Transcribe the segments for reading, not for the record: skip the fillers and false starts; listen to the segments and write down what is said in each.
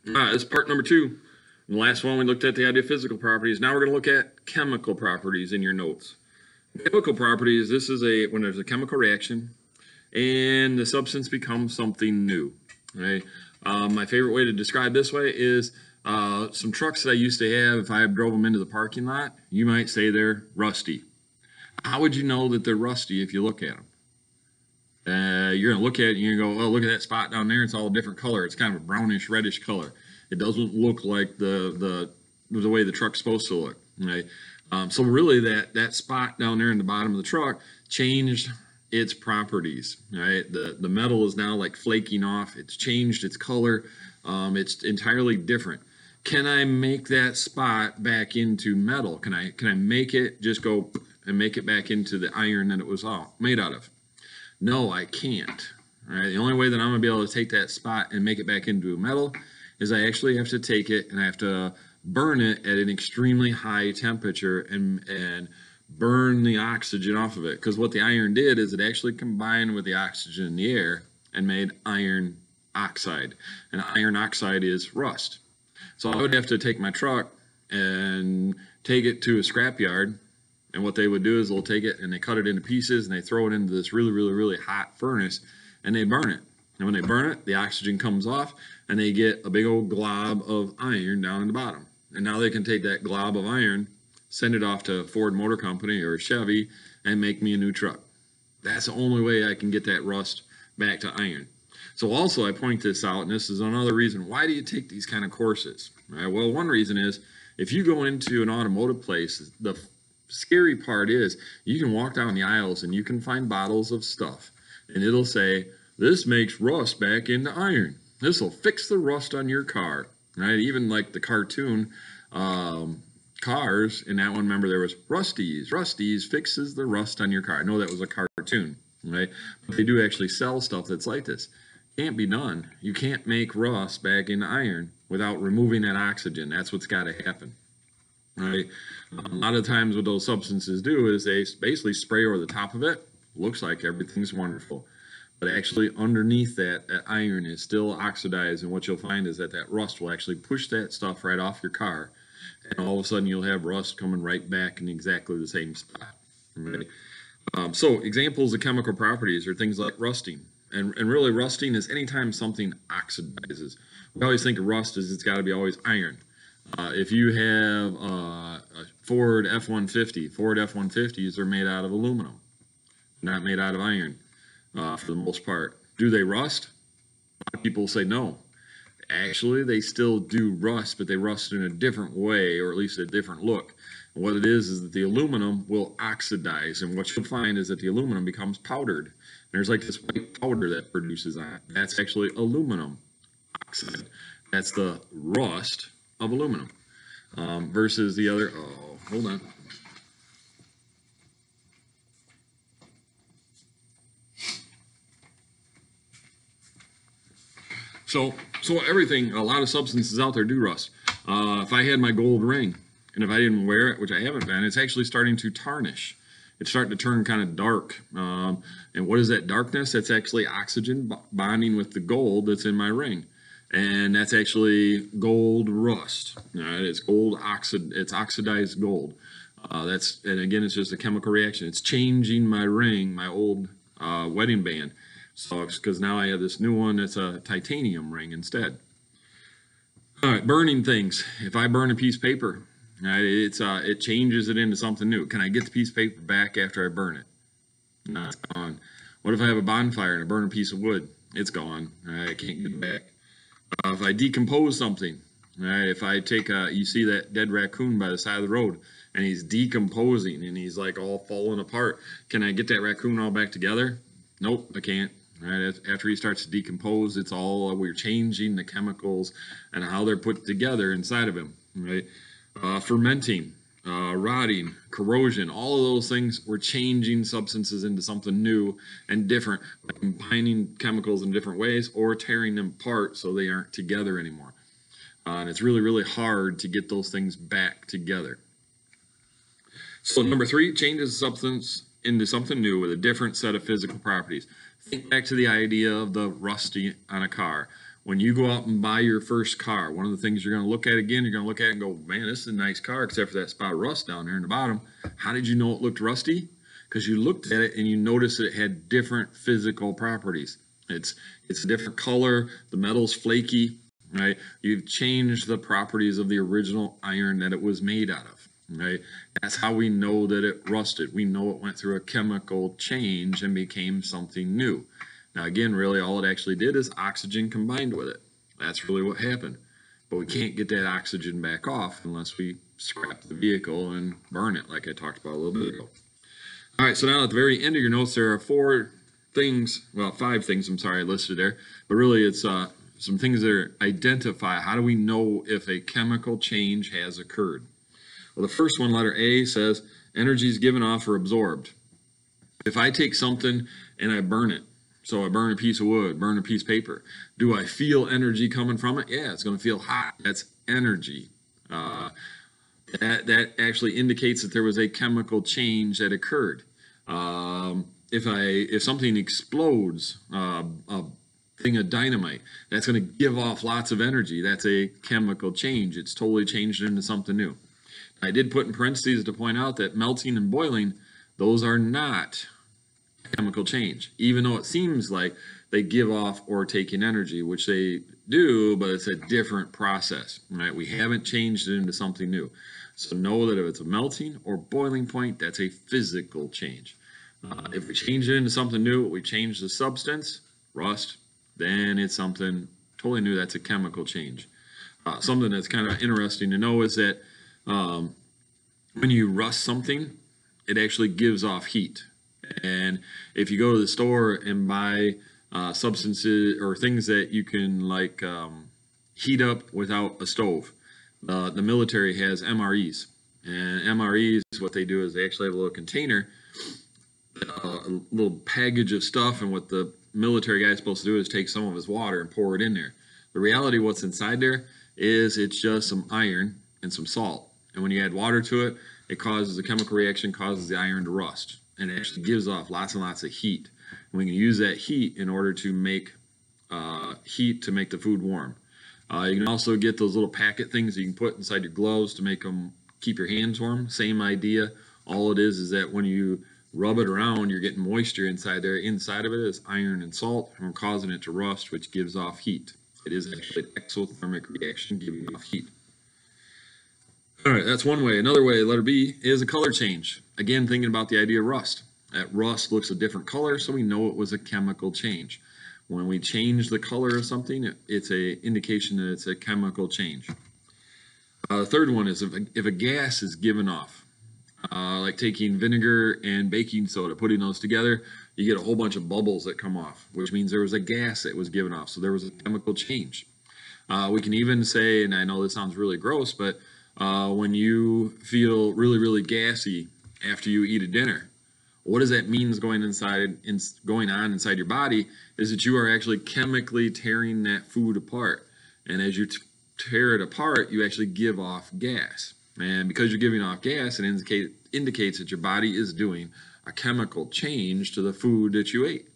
This is part number two. In the last one, we looked at the idea of physical properties. Now we're going to look at chemical properties in your notes. Chemical properties, this is when there's a chemical reaction and the substance becomes something new. Right? My favorite way to describe this way is some trucks that I used to have. If I drove them into the parking lot, you might say they're rusty. How would you know that they're rusty if you look at them? You're going to look at it and you're going to go, oh, look at that spot down there. It's all a different color. It's kind of a brownish, reddish color. It doesn't look like the way the truck's supposed to look. Right? So really that spot down there in the bottom of the truck changed its properties. Right? The metal is now like flaking off. It's changed its color. It's entirely different. Can I make that spot back into metal? Can I make it just go and make it back into the iron that it was made out of? No, I can't. All right, the only way that I'm going to be able to take that spot and make it back into metal is I actually have to take it and I have to burn it at an extremely high temperature and burn the oxygen off of it. Because what the iron did is it actually combined with the oxygen in the air and made iron oxide. And iron oxide is rust. So I would have to take my truck and take it to a scrapyard. And what they would do is they'll take it and they cut it into pieces and they throw it into this really hot furnace and they burn it. And when they burn it, the oxygen comes off and they get a big old glob of iron down in the bottom. And now they can take that glob of iron, send it off to Ford Motor Company or Chevy and make me a new truck. That's the only way I can get that rust back to iron. So also I point this out, and this is another reason, why do you take these kind of courses? All right, well, one reason is if you go into an automotive place, the scary part is you can walk down the aisles and you can find bottles of stuff and it'll say this makes rust back into iron, this will fix the rust on your car, right? Even like the cartoon cars in that one, remember there was Rusty's fixes the rust on your car. I know that was a cartoon, right? But they do actually sell stuff that's like this. Can't be done. You can't make rust back into iron without removing that oxygen. That's what's got to happen. Right? A lot of times what those substances do is they basically spray over the top of it. Looks like everything's wonderful. But actually underneath that iron is still oxidized, and what you'll find is that rust will actually push that stuff right off your car. And all of a sudden you'll have rust coming right back in exactly the same spot. Right? So examples of chemical properties are things like rusting. And really rusting is anytime something oxidizes. We always think of rust as it's got to be always iron. If you have a Ford F-150, Ford F-150s are made out of aluminum, not made out of iron for the most part. Do they rust? A lot of people say no. Actually, they still do rust, but they rust in a different way, or at least a different look. And what it is that the aluminum will oxidize, and what you'll find is that the aluminum becomes powdered. There's like this white powder that produces that. That's actually aluminum oxide. That's the rust of aluminum versus the other. Oh, hold on. So everything, a lot of substances out there do rust. If I had my gold ring and if I didn't wear it, which I haven't been, it's actually starting to tarnish. It's starting to turn kind of dark. And what is that darkness? That's actually oxygen bonding with the gold that's in my ring. And that's actually gold rust. Right? It's gold it's oxidized gold. And again, it's just a chemical reaction. It's changing my ring, my old wedding band. So because now I have this new one that's a titanium ring instead. All right, burning things. If I burn a piece of paper, right, it changes it into something new. Can I get the piece of paper back after I burn it? No, it's gone. What if I have a bonfire and I burn a piece of wood? It's gone. Right, I can't get it back. If I decompose something, right, if I take you see that dead raccoon by the side of the road and he's decomposing and he's like all falling apart, can I get that raccoon all back together? Nope, I can't. Right, after he starts to decompose, it's all we're changing the chemicals and how they're put together inside of him. Right, fermenting, rotting, corrosion, all of those things, we're changing substances into something new and different by combining chemicals in different ways or tearing them apart so they aren't together anymore. And it's really hard to get those things back together. So number 3, changes a substance into something new with a different set of physical properties. Think back to the idea of the rusty on a car. When you go out and buy your first car, one of the things you're going to look at again, you're going to look at it and go, man, this is a nice car, except for that spot of rust down there in the bottom. How did you know it looked rusty? Because you looked at it and you noticed that it had different physical properties. It's a different color, the metal's flaky, right? You've changed the properties of the original iron that it was made out of, right? That's how we know that it rusted. We know it went through a chemical change and became something new. Now, again, really all it actually did is oxygen combined with it. That's really what happened. But we can't get that oxygen back off unless we scrap the vehicle and burn it, like I talked about a little bit ago. All right, so now at the very end of your notes, there are 5 things, I'm sorry, I listed there. But really, it's some things that identify how do we know if a chemical change has occurred. Well, the first one, letter A, says energy is given off or absorbed. If I take something and I burn it, so I burn a piece of wood, burn a piece of paper. Do I feel energy coming from it? Yeah, it's going to feel hot. That's energy. That actually indicates that there was a chemical change that occurred. If something explodes, a thing of dynamite, that's going to give off lots of energy. That's a chemical change. It's totally changed into something new. I did put in parentheses to point out that melting and boiling, those are not chemical change, even though it seems like they give off or take in energy, which they do, but it's a different process, right? We haven't changed it into something new. So know that if it's a melting or boiling point, that's a physical change. If we change it into something new, we change the substance, rust, then it's something totally new. That's a chemical change. Something that's kind of interesting to know is that when you rust something, it actually gives off heat. And if you go to the store and buy substances or things that you can heat up without a stove, the military has MREs. And MREs, what they do is they actually have a little container, a little package of stuff, and what the military guy is supposed to do is take some of his water and pour it in there. The reality, what's inside there is it's just some iron and some salt. And when you add water to it, it causes a chemical reaction, causes the iron to rust. And it actually gives off lots and lots of heat. And we can use that heat in order to make heat to make the food warm. You can also get those little packet things that you can put inside your gloves to make them keep your hands warm. Same idea. All it is that when you rub it around, you're getting moisture inside there. Inside of it is iron and salt, and we're causing it to rust, which gives off heat. It is actually an exothermic reaction giving off heat. All right, that's one way. Another way, letter B, is a color change. Again, thinking about the idea of rust. That rust looks a different color, so we know it was a chemical change. When we change the color of something, it's an indication that it's a chemical change. The third one is if a gas is given off, like taking vinegar and baking soda, putting those together, you get a whole bunch of bubbles that come off, which means there was a gas that was given off, so there was a chemical change. We can even say, and I know this sounds really gross, but when you feel really, really gassy after you eat a dinner, what does that mean is going on inside your body is that you are actually chemically tearing that food apart. And as you tear it apart, you actually give off gas. And because you're giving off gas, it indicates that your body is doing a chemical change to the food that you ate.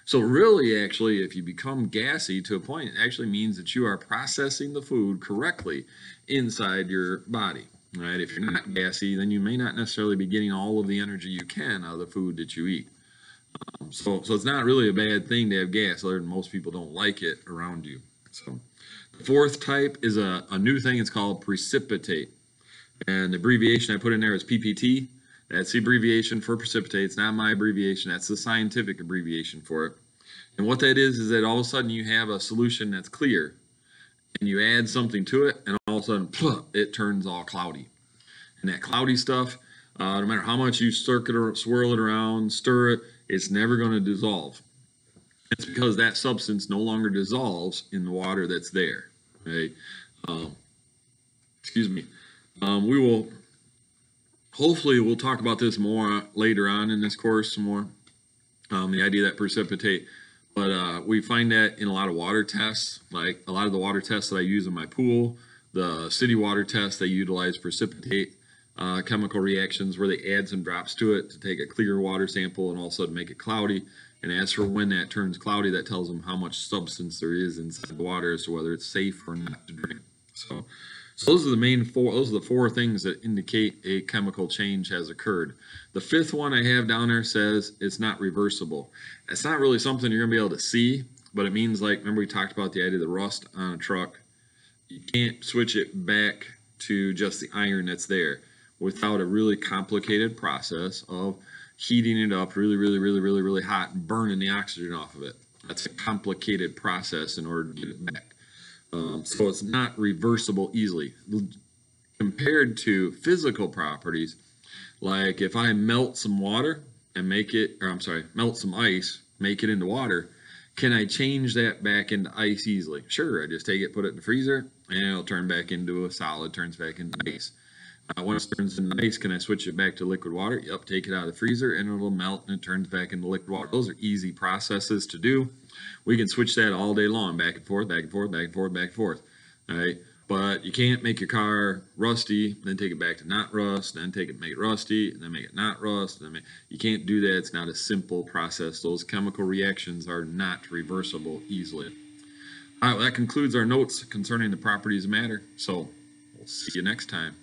So really, actually, if you become gassy to a point, it actually means that you are processing the food correctly inside your body. Right? If you're not gassy, then you may not necessarily be getting all of the energy you can out of the food that you eat. So it's not really a bad thing to have gas, other than most people don't like it around you. So the fourth type is a new thing. It's called precipitate. And the abbreviation I put in there is PPT. That's the abbreviation for precipitate. It's not my abbreviation. That's the scientific abbreviation for it. And what that is that all of a sudden you have a solution that's clear, and you add something to it, and all of a sudden, it turns all cloudy. And that cloudy stuff, no matter how much you swirl it around, stir it, it's never going to dissolve. It's because that substance no longer dissolves in the water that's there. Right? Hopefully we'll talk about this more later on in this course, some more, the idea that precipitate. But we find that in a lot of water tests, like a lot of the water tests that I use in my pool, the city water tests, they utilize precipitate chemical reactions where they add some drops to it to take a clear water sample and all of a sudden make it cloudy. And as for when that turns cloudy, that tells them how much substance there is inside the water as to whether it's safe or not to drink. So those are the main four. Those are the four things that indicate a chemical change has occurred. The fifth one I have down there says it's not reversible. It's not really something you're gonna be able to see, but it means, like, remember we talked about the idea of the rust on a truck. You can't switch it back to just the iron that's there without a really complicated process of heating it up really hot and burning the oxygen off of it. That's a complicated process in order to get it back. So it's not reversible easily. Compared to physical properties, like if I melt some water and melt some ice, make it into water, can I change that back into ice easily? Sure, I just take it, put it in the freezer, and it'll turn back into a solid, turns back into ice. Once it turns into ice, can I switch it back to liquid water? Yep, take it out of the freezer and it'll melt and it turns back into liquid water. Those are easy processes to do. We can switch that all day long, back and forth, back and forth, back and forth, back and forth. All right, but you can't make your car rusty, then take it back to not rust, then make it rusty, and then make it not rust. You can't do that. It's not a simple process. Those chemical reactions are not reversible easily. All right, well, that concludes our notes concerning the properties of matter. So we'll see you next time.